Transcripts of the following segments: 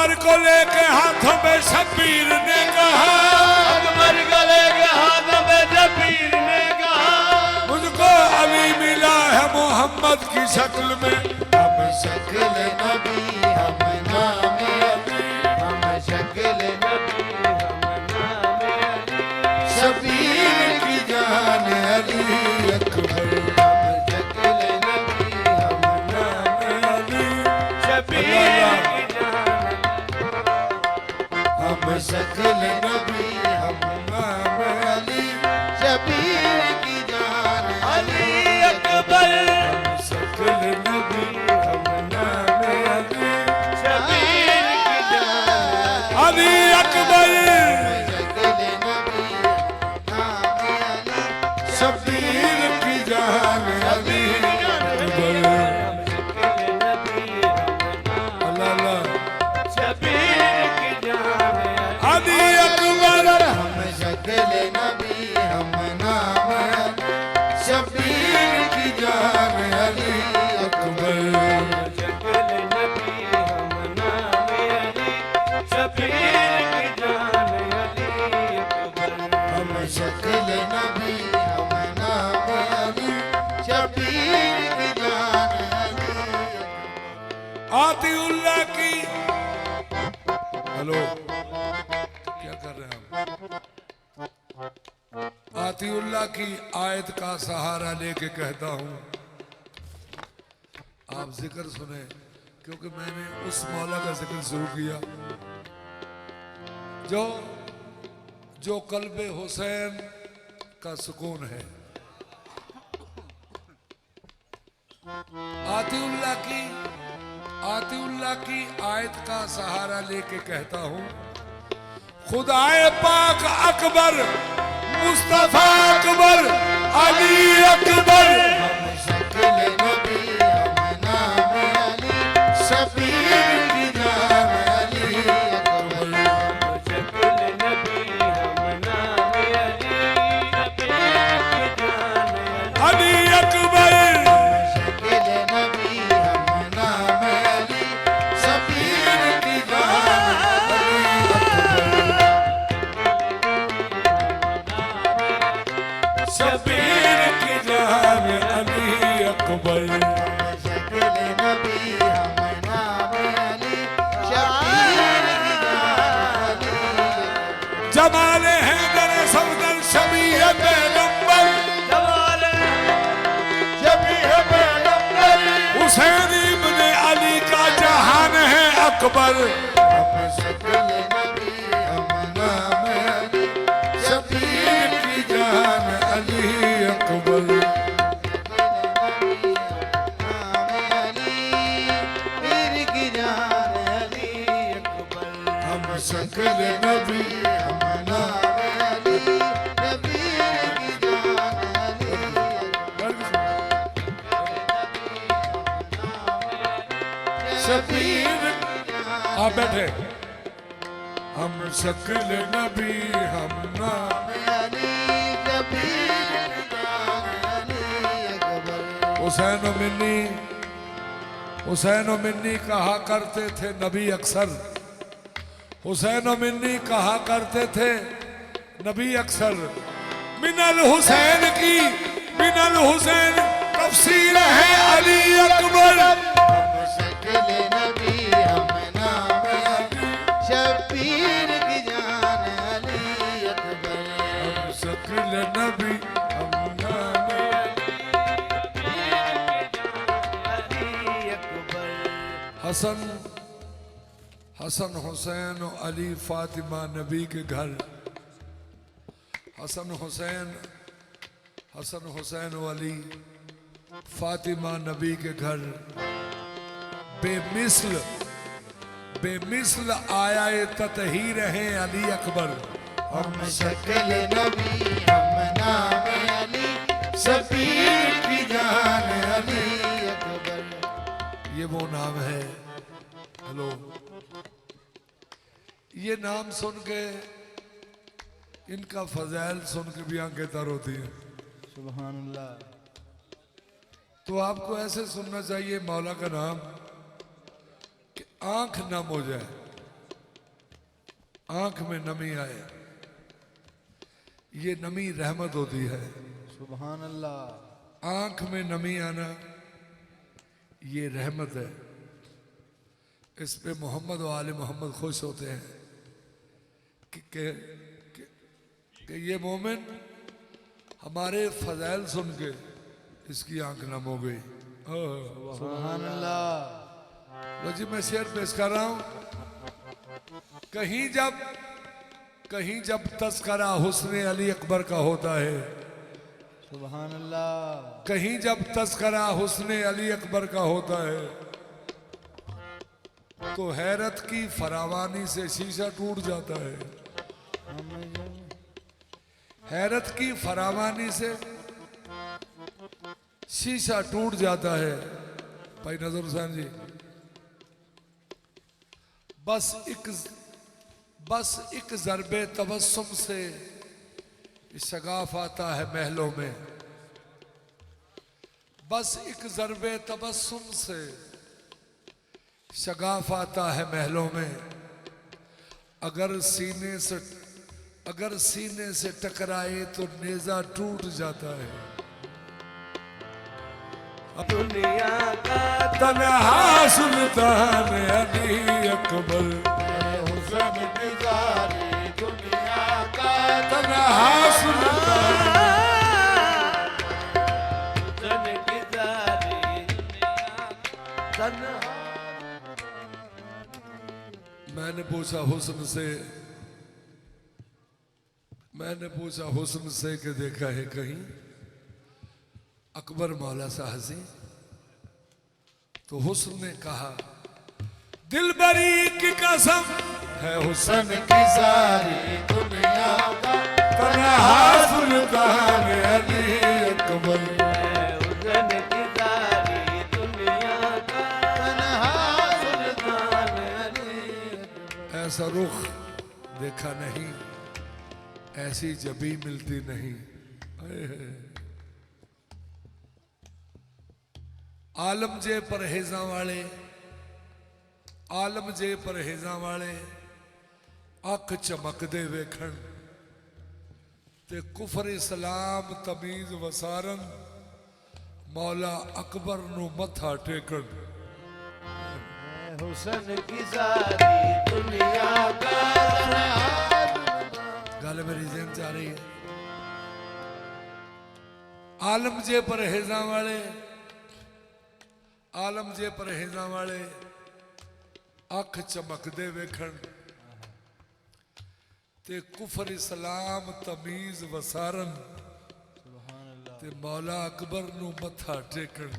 अकबर को लेके हाथों में शब्बीर ने कहा, अकबर को लेके हाथों में शब्बीर ने कहा, मुझको अली मिला है मोहम्मद की शक्ल में। हम शक्ल नबी हम नाम अली, हम शक्ल नबी हम नाम अली, शब्बीर की जान अली अकबर। हम शक्ल नबी हम नाम अली, शब्बीर की जान, हम शक्ल नबी हम नाम अली, शब्बीर की जान अली अकबर। शक्ल नबी हम नाम अली, शब्बीर की जान अली अकबर, शक्ल नबी नाम अली, शब्बीर की जान अली अकबर। शक्ल नबी अल्लाह अल्लाह, शब्बीर की जान अली अकबर, हम शक्ल नबी हम नाम अली, शब्बीर की जान अली अकबर। शक्ल नबी हम नाम अली, शब्बीर की जान अली अकबर। हम शक्ल नबी हम नाम अली, शब्बीर की जान अली अकबर। आतिउल्लाह की, हेलो क्या कर रहे हैं हम? आतिउल्लाह की आयत का सहारा लेके कहता हूं, आप जिक्र सुने, क्योंकि मैंने उस मौला का जिक्र शुरू किया जो कल्बे हुसैन का सुकून है। आतिउल्लाह की आयत का सहारा लेके कहता हूं, खुदाए पाक अकबर, मुस्तफा अकबर, अली अकबर। हम शक्ल नबी हम नाम अली, शब्बीर की जान अली अकबर। हम शक्ल नबी हम नाम अली, शब्बीर की जान अली अकबर, शक्ल नबी हम नाम अली, शब्बीर की जान अली अकबर। शबीर की जान अली अकबर। शक्ल नबी हम नाम अली, शब्बीर की जान अली अकबर। जमाल हैदर सफदर शबीह पैगंबर, हुसैन इब्ने अली का जहान है अकबर। हम शक्ल नबी हम नाम अली, शब्बीर की जान अली अकबर। हम शक्ल नबी हम नाम अली, शब्बीर की जान अली शबीर, आप बैठे। हम शक्ल नबी हम नाम, अली, शब्बीर की जान अली अकबर। हुसैन व मिन्नी कहा करते थे नबी अक्सर, हुसैन व मिन्नी कहा करते थे नबी अक्सर। मिनल हुसैन की मिनल हुसैन तफसीर है अली अकबर। हम शक्ल नबी हम नाम अली, शब्बीर की जान अली अकबर। हम शक्ल नबी हम नाम, अली अकबर। हसन हुसैन और अली फातिमा नबी के घर, हसन हुसैन और अली फातिमा नबी के घर बेमिसल आया ये ततहीर है अली अकबर। हम शक्ल नबी हम नाम अली, शब्बीर की जान अली अकबर। ये वो नाम है, हेलो, ये नाम सुन के, इनका फजैल सुन के भी आंखें तर होती है। सुभान अल्लाह। तो आपको ऐसे सुनना चाहिए मौला का नाम कि आंख नम हो जाए। आंख में नमी आए, ये नमी रहमत होती है। सुभान अल्लाह। आंख में नमी आना ये रहमत है। इस पे मोहम्मद व आले मोहम्मद खुश होते हैं कि ये मोमिन हमारे फज़ैल सुन के इसकी आंख नम हो गई। सुभान अल्लाह। लो जी मैं शेर पेश कर रहा हूं। कहीं जब तस्करा हुस्न अली अकबर का होता है, सुभान अल्लाह। कहीं जब तस्करा हुस्न अली अकबर का होता है, तो हैरत की फरावानी से शीशा टूट जाता है। हैरत की फरावानी से शीशा टूट जाता है। भाई नजर हुसैन जी, बस एक ज़रबे तबस्सुम से शगाफ आता है महलों में। बस एक ज़रबे तबस्सुम से शगाफ आता है महलों में। अगर सीने से टकराए तो नेज़ा टूट जाता है। दुनिया का तन्हा सुल्तान अली अकबर, हुस्न की सारी दुनिया का तन्हा सुल्तान। हुस्न की सारी दुनिया तन्हा। मैंने पूछा हुस्न से कि देखा है कहीं अकबर मौला सा हंसी? तो हुस्न ने कहा दिलबरी की कसम है हुस्न की सारी दुनिया का तन्हा सुल्तान अली अकबर। हुस्न की सारी दुनिया का तन्हा सुल्तान अली। ऐसा रुख देखा नहीं, ऐसी जबी मिलती नहीं। आलम जे परहेज़ां वाले अख चमकदे वेखण ते कुफर इस्लाम तमीज़ वसारन मौला अकबर नू मथा टेकण। हुस्न की सारी दुनिया का गल मेरी ज़हन च आ रही है। आलम जे परहेज़ां वाले अख चमकदे वेखण ते कुफर इस्लाम तमीज़ वसारन ते मौला अकबर नू मथा टेकण।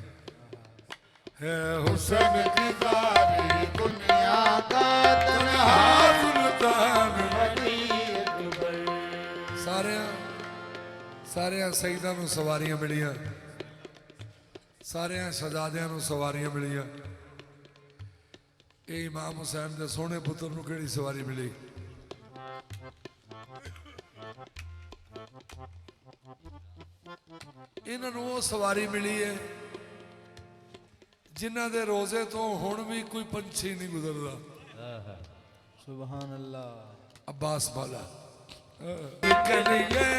है हुस्न की सारी दुनिया का तन्हा सुल्तान। सारिया शहीदां नू सवारियां मिलियां, सारिया शहजादियां नू सवारियां मिलियां। ये इमाम हुसैन दे सोहने पुत्र नू किहड़ी सवारी मिली? इन्हां नू वो सवारी मिली है जिन्हां दे रोजे तो हुण भी कोई पंछी नहीं गुजरदा। सुभान अल्लाह। अब्बास मौला करिए